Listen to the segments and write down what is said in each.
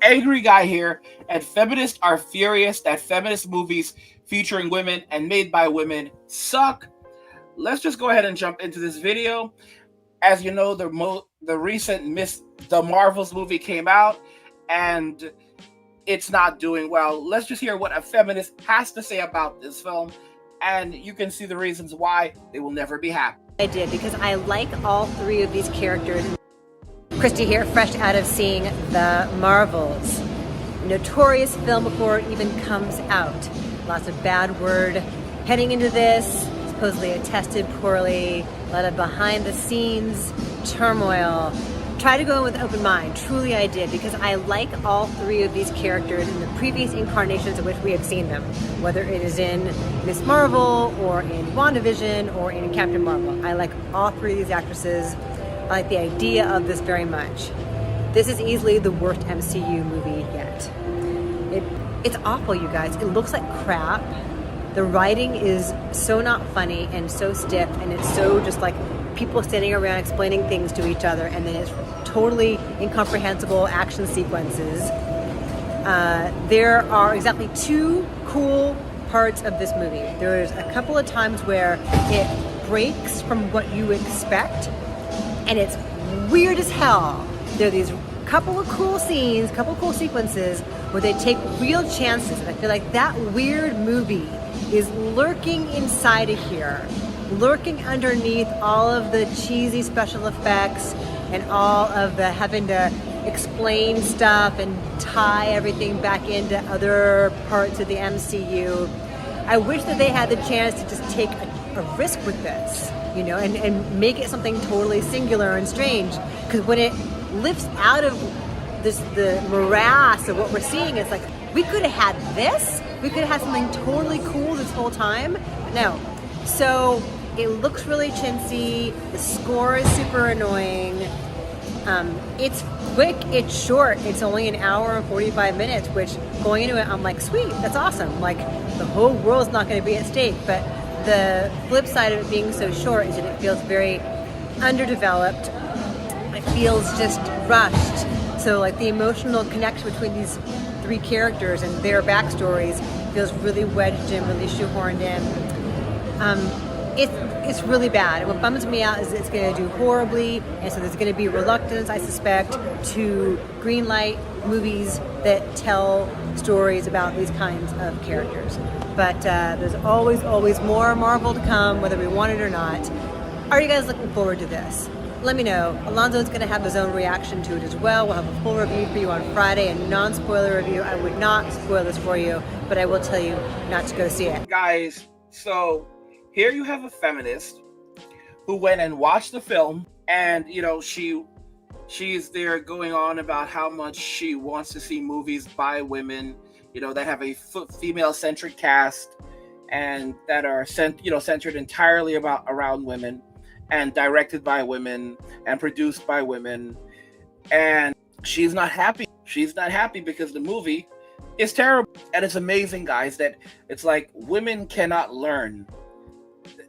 Angry guy here, and feminists are furious that feminist movies featuring women and made by women suck. Let's just go ahead and jump into this video. As you know, the recent Miss the Marvels movie came out, and it's not doing well. Let's just hear what a feminist has to say about this film, and you can see the reasons why they will never be happy. I did because I like all three of these characters. Christy here, fresh out of seeing The Marvels. Notorious film before it even comes out. Lots of bad word heading into this. Supposedly it tested poorly. A lot of behind the scenes turmoil. Try to go in with an open mind. Truly I did, because I like all three of these characters in the previous incarnations in which we have seen them. Whether it is in Miss Marvel, or in WandaVision, or in Captain Marvel. I like all three of these actresses. I like the idea of this very much. This is easily the worst MCU movie yet. It's awful, you guys. It looks like crap. The writing is so not funny and so stiff, and it's so just like people standing around explaining things to each other, and then it's totally incomprehensible action sequences. There are exactly two cool parts of this movie. There's a couple of times where it breaks from what you expect, and it's weird as hell. There are these couple of cool scenes, couple of cool sequences where they take real chances. And I feel like that weird movie is lurking inside of here, lurking underneath all of the cheesy special effects and all of the having to explain stuff and tie everything back into other parts of the MCU. I wish that they had the chance to just take a risk with this, you know, and make it something totally singular and strange. Because when it lifts out of the morass of what we're seeing, it's like, we could have had this, we could have had something totally cool this whole time. No. So it looks really chintzy, the score is super annoying. It's quick, it's short, it's only an hour and 45 minutes, which going into it, I'm like, sweet, that's awesome. Like, the whole world's not gonna be at stake, but the flip side of it being so short is that it feels very underdeveloped. It feels just rushed. So like the emotional connection between these three characters and their backstories feels really wedged in, really shoehorned in. It's really bad. And what bums me out is it's going to do horribly, and so there's going to be reluctance, I suspect, to greenlight movies that tell stories about these kinds of characters. But there's always more Marvel to come, whether we want it or not. Are you guys looking forward to this? Let me know. Alonzo's going to have his own reaction to it as well. We'll have a full review for you on Friday, a non-spoiler review. I would not spoil this for you, but I will tell you not to go see it. Guys, so here you have a feminist who went and watched the film, and you know, she's there going on about how much she wants to see movies by women, you know, that have a female-centric cast and that are centered entirely around women, and directed by women and produced by women. And she's not happy. She's not happy because the movie is terrible. And it's amazing, guys, that it's like women cannot learn.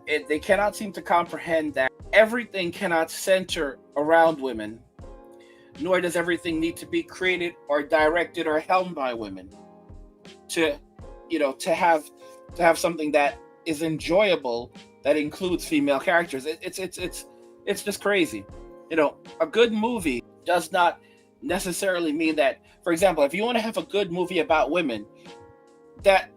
They cannot seem to comprehend that everything cannot center around women, nor does everything need to be created or directed or helmed by women to have something that is enjoyable that includes female characters. It's just crazy. You know, a good movie does not necessarily mean that, for example, if you want to have a good movie about women, that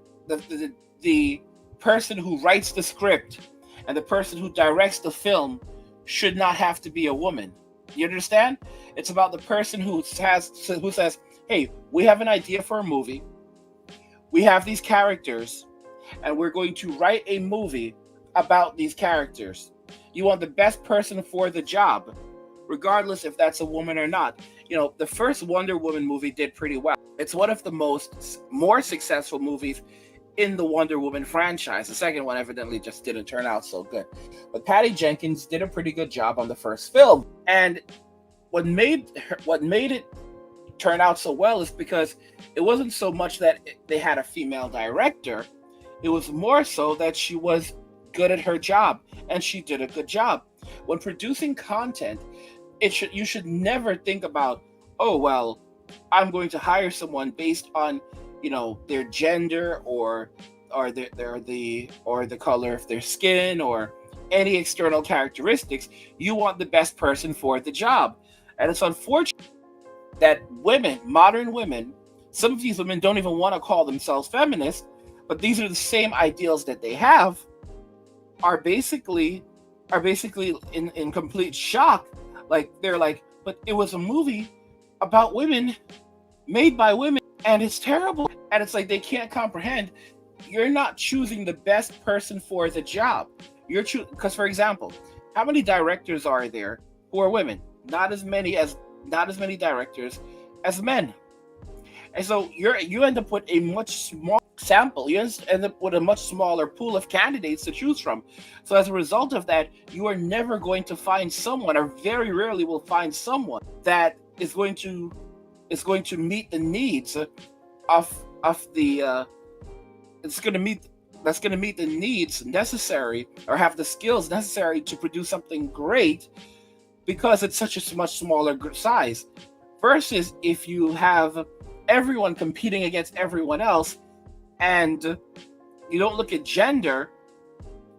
the person who writes the script and the person who directs the film should not have to be a woman. You understand? It's about the person who says, hey, we have an idea for a movie, we have these characters, and we're going to write a movie about these characters. You want the best person for the job, regardless if that's a woman or not. You know, the first Wonder Woman movie did pretty well. It's one of the more successful movies in the Wonder Woman franchise. The second one evidently just didn't turn out so good. But Patty Jenkins did a pretty good job on the first film. And what made it turn out so well is because it wasn't so much that they had a female director. It was more so that she was good at her job, and she did a good job. When producing content, you should never think about, oh well, I'm going to hire someone based on, their gender, or the color of their skin, or any external characteristics. You want the best person for the job. And it's unfortunate that women, modern women, some of these women don't even want to call themselves feminists, but these are the same ideals that they have, are basically in complete shock. Like, they're like, but it was a movie about women, made by women, and it's terrible. And it's like, they can't comprehend. You're not choosing the best person for the job. You're because, for example, how many directors are there who are women? Not as many directors as men. And so you end up with a much smaller sample. You end up with a much smaller pool of candidates to choose from. So as a result of that, you are never going to find someone, or very rarely will find someone, that is going to meet the needs of the it's going to meet that's going to meet the needs necessary, or have the skills necessary to produce something great, because it's such a much smaller size. Versus if you have everyone competing against everyone else, and you don't look at gender,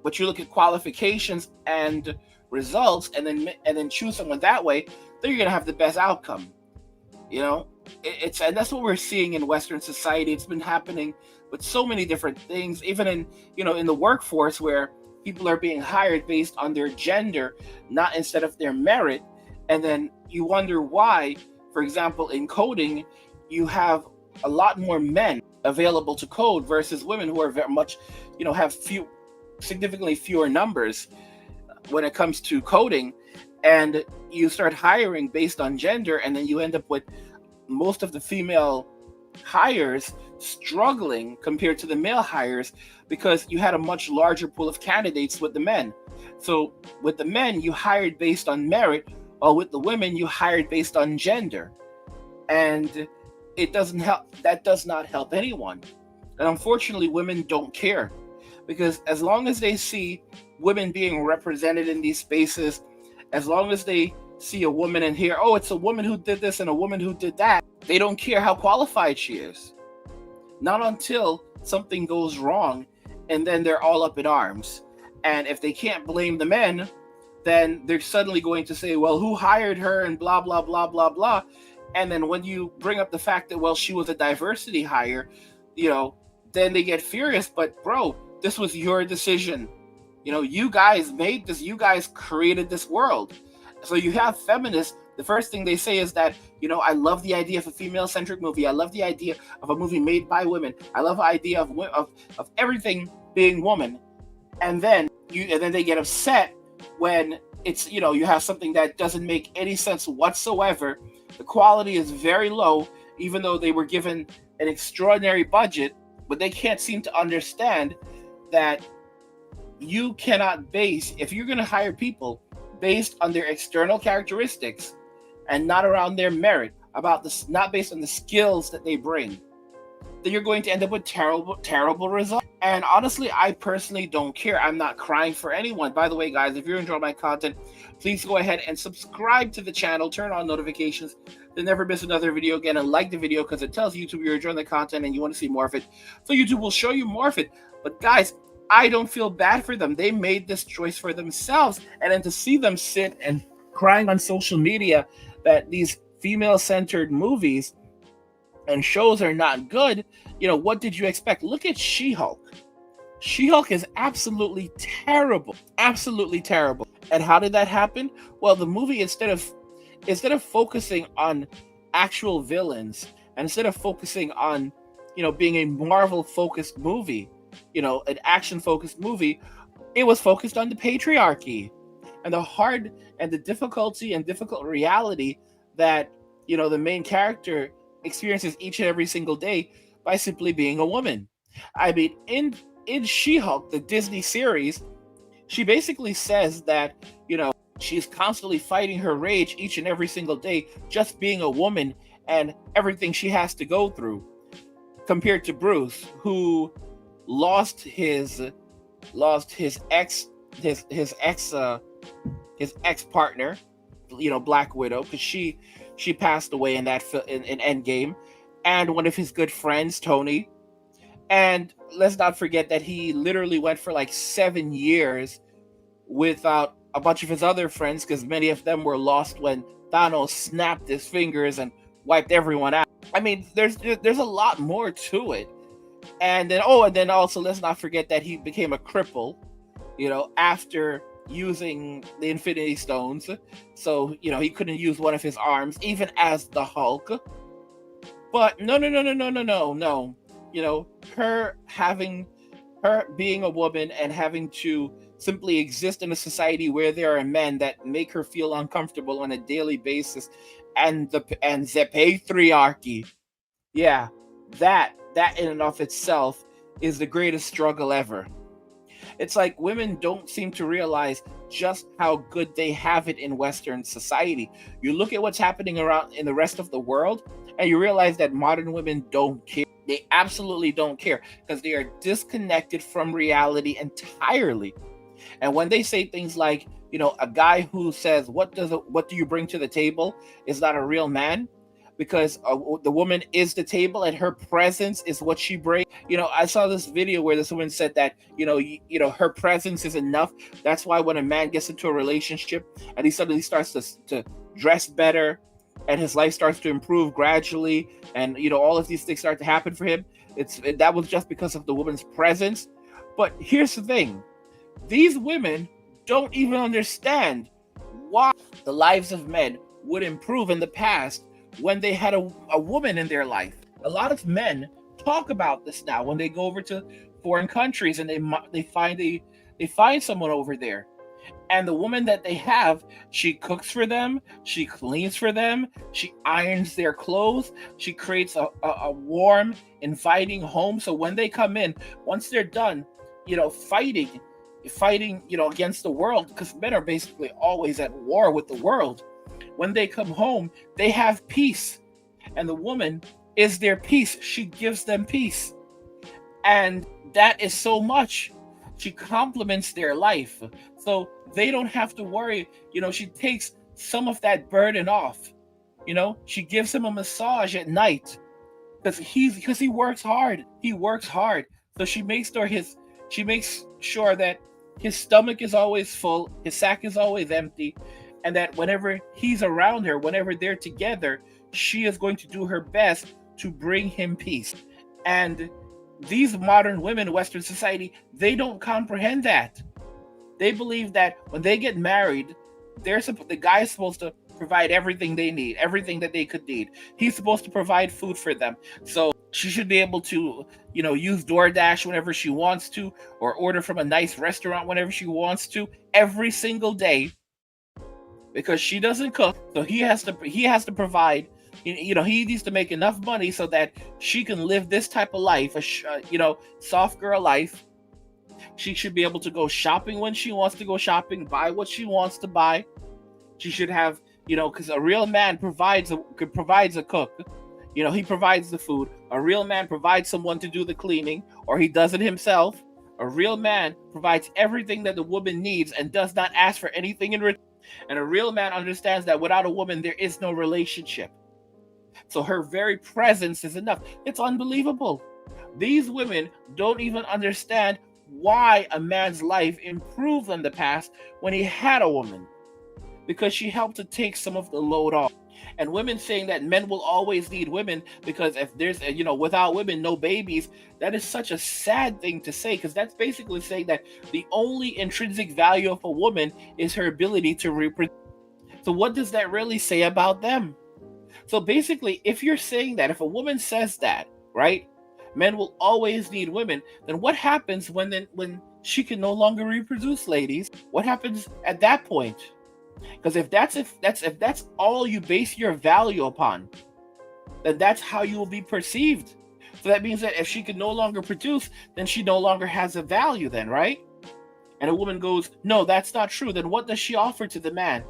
but you look at qualifications and results, and then choose someone that way, then you're going to have the best outcome. And that's what we're seeing in Western society. It's been happening with so many different things, even in the workforce, where people are being hired based on their gender, not instead of their merit. And then you wonder why, for example, in coding, you have a lot more men available to code versus women, who are very much, have significantly fewer numbers when it comes to coding. And you start hiring based on gender, and then you end up with most of the female hires struggling compared to the male hires, because you had a much larger pool of candidates with the men. So with the men, you hired based on merit, while with the women, you hired based on gender. And it doesn't help. That does not help anyone. And unfortunately, women don't care, because as long as they see women being represented in these spaces, as long as they see a woman and hear, oh, it's a woman who did this and a woman who did that, they don't care how qualified she is. Not until something goes wrong, and then they're all up in arms. And if they can't blame the men, then they're suddenly going to say, well, who hired her, and blah, blah, blah, blah, blah. And then when you bring up the fact that, well, she was a diversity hire, then they get furious. But bro, this was your decision. You guys made this, you guys created this world. So you have feminists, the first thing they say is that, I love the idea of a female-centric movie. I love the idea of a movie made by women. I love the idea of everything being woman. And then they get upset when it's, you have something that doesn't make any sense whatsoever. The quality is very low, even though they were given an extraordinary budget, but they can't seem to understand that you cannot base, if you're going to hire people based on their external characteristics and not around their merit, not based on the skills that they bring, then you're going to end up with terrible results. And honestly, I personally don't care. I'm not crying for anyone. By the way, guys, if you're enjoying my content, please go ahead and subscribe to the channel, turn on notifications to never miss another video again, and like the video, because it tells YouTube you're enjoying the content and you want to see more of it. So YouTube will show you more of it. But guys, I don't feel bad for them. They made this choice for themselves. And then to see them sit and crying on social media that these female-centered movies and shows are not good, what did you expect? Look at She-Hulk. She-Hulk is absolutely terrible. Absolutely terrible. And how did that happen? Well, the movie, instead of focusing on actual villains, and instead of focusing on, being a Marvel-focused movie, an action-focused movie, it was focused on the patriarchy and the difficulty and difficult reality that, the main character experiences each and every single day by simply being a woman. I mean, in She-Hulk, the Disney series, she basically says that, she's constantly fighting her rage each and every single day, just being a woman and everything she has to go through, compared to Bruce, who lost his ex partner, Black Widow, because she she passed away in in Endgame, and one of his good friends, Tony. And let's not forget that he literally went for like 7 years without a bunch of his other friends because many of them were lost when Thanos snapped his fingers and wiped everyone out. I mean, there's a lot more to it. And then also let's not forget that he became a cripple, after using the Infinity Stones. So, he couldn't use one of his arms even as the Hulk. But no, no, no, no, no, no, no, no. Her being a woman and having to simply exist in a society where there are men that make her feel uncomfortable on a daily basis, and the patriarchy. Yeah, that in and of itself is the greatest struggle ever. It's like women don't seem to realize just how good they have it in Western society. You look at what's happening around in the rest of the world, and you realize that modern women don't care. They absolutely don't care because they are disconnected from reality entirely. And when they say things like, a guy who says, what do you bring to the table is not a real man, because the woman is the table and her presence is what she brings. I saw this video where this woman said that, her presence is enough. That's why when a man gets into a relationship and he suddenly starts to dress better and his life starts to improve gradually, and all of these things start to happen for him, that was just because of the woman's presence. But here's the thing: these women don't even understand why the lives of men would improve in the past when they had a woman in their life. A lot of men talk about this now when they go over to foreign countries and they find someone over there, and the woman that they have, she cooks for them, she cleans for them, she irons their clothes, she creates a warm, inviting home. So when they come in, once they're done, fighting, against the world, because men are basically always at war with the world. When they come home, they have peace, and the woman is their peace. She gives them peace, and that is so much. She complements their life, so they don't have to worry. She takes some of that burden off. She gives him a massage at night because he works hard. He works hard, so she makes sure that his stomach is always full, his sack is always empty, and that whenever he's around her, whenever they're together, she is going to do her best to bring him peace. And these modern women in Western society, they don't comprehend that. They believe that when they get married, the guy is supposed to provide everything they need, everything that they could need. He's supposed to provide food for them. So she should be able to, use DoorDash whenever she wants to, or order from a nice restaurant whenever she wants to, every single day, because she doesn't cook. So he has to provide. He needs to make enough money so that she can live this type of life, soft girl life. She should be able to go shopping when she wants to go shopping, buy what she wants to buy. She should have, because a real man provides a cook. He provides the food. A real man provides someone to do the cleaning, or he does it himself. A real man provides everything that the woman needs and does not ask for anything in return. And a real man understands that without a woman, there is no relationship. So her very presence is enough. It's unbelievable. These women don't even understand why a man's life improved in the past when he had a woman, because she helped to take some of the load off. And women saying that men will always need women because if there's, without women, no babies, that is such a sad thing to say, because that's basically saying that the only intrinsic value of a woman is her ability to reproduce. So what does that really say about them? So basically, if you're saying that, if a woman says that, right, men will always need women, then what happens when she can no longer reproduce, ladies? What happens at that point? Because if that's all you base your value upon, then that's how you will be perceived. So that means that if she can no longer produce, then she no longer has a value then, right? And a woman goes, no, that's not true. Then what does she offer to the man?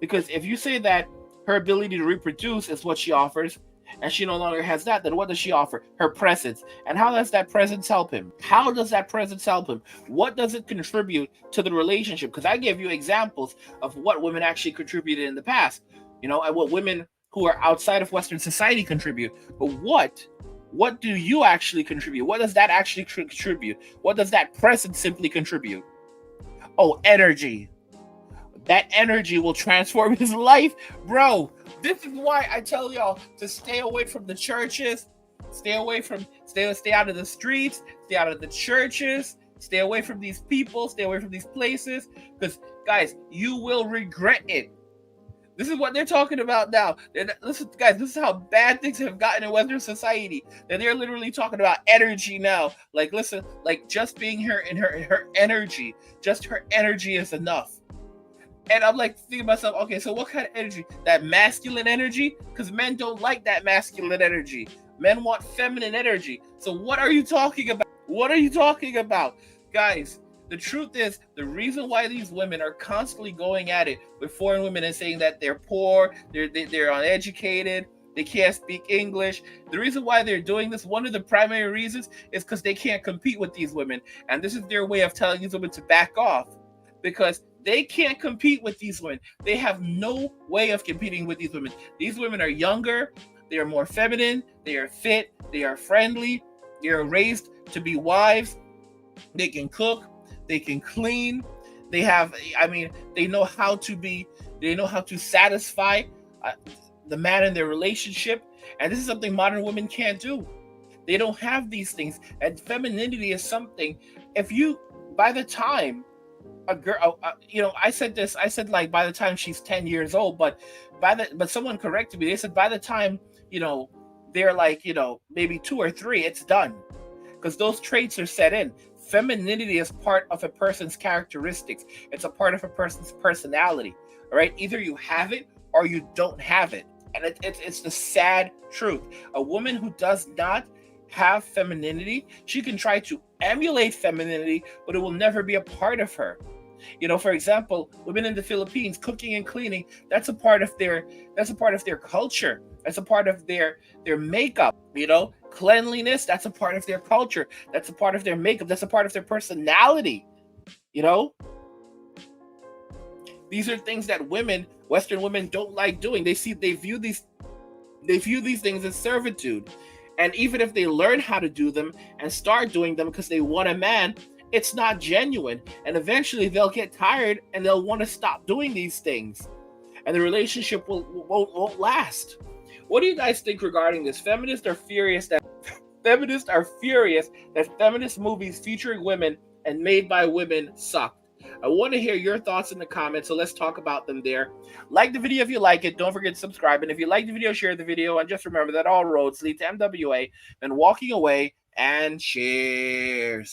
Because if you say that her ability to reproduce is what she offers, and she no longer has that, then what does she offer? Her presence. And how does that presence help him? How does that presence help him? What does it contribute to the relationship? Because I gave you examples of what women actually contributed in the past, and what women who are outside of Western society contribute. But what do you actually contribute? What does that actually contribute? What does that present simply contribute? Oh, energy. That energy will transform his life, bro. This is why I tell y'all to stay away from the churches, stay out of the streets, stay out of the churches, stay away from these people, stay away from these places, because guys, you will regret it. This is what they're talking about now. Listen, guys, this is how bad things have gotten in Western society. That they're literally talking about energy now. Like, listen, like just being here in her energy, just her energy is enough. And I'm like thinking to myself, okay, so what kind of energy? That masculine energy? Because men don't like that masculine energy. Men want feminine energy. So what are you talking about? What are you talking about? Guys, the truth is, the reason why these women are constantly going at it with foreign women and saying that they're poor, they're uneducated, they can't speak English. The reason why they're doing this, one of the primary reasons, is because they can't compete with these women. And this is their way of telling these women to back off. Because they can't compete with these women. They have no way of competing with these women. These women are younger, they are more feminine, they are fit, they are friendly, they are raised to be wives, they can cook, they can clean, they know how to satisfy the man in their relationship. And this is something modern women can't do. They don't have these things. And femininity is something, by the time a girl, I said like by the time she's 10 years old, but someone corrected me. They said by the time, they're like, maybe 2 or 3, it's done. Because those traits are set in. Femininity is part of a person's characteristics. It's a part of a person's personality. All right. Either you have it or you don't have it. And it's the sad truth. A woman who does not have femininity, she can try to emulate femininity, but it will never be a part of her. For example, women in the Philippines, cooking and cleaning, that's a part of their culture. That's a part of their makeup. Cleanliness, that's a part of their culture. That's a part of their makeup. That's a part of their personality. These are things that Western women don't like doing. They view these things as servitude. And even if they learn how to do them and start doing them because they want a man, it's not genuine. And eventually they'll get tired and they'll want to stop doing these things. And the relationship won't last. What do you guys think regarding this? Feminists are furious that feminist movies featuring women and made by women suck. I want to hear your thoughts in the comments, so let's talk about them there. Like the video if you like it. Don't forget to subscribe. And if you like the video, share the video. And just remember that all roads lead to MWA. And walking away, and cheers.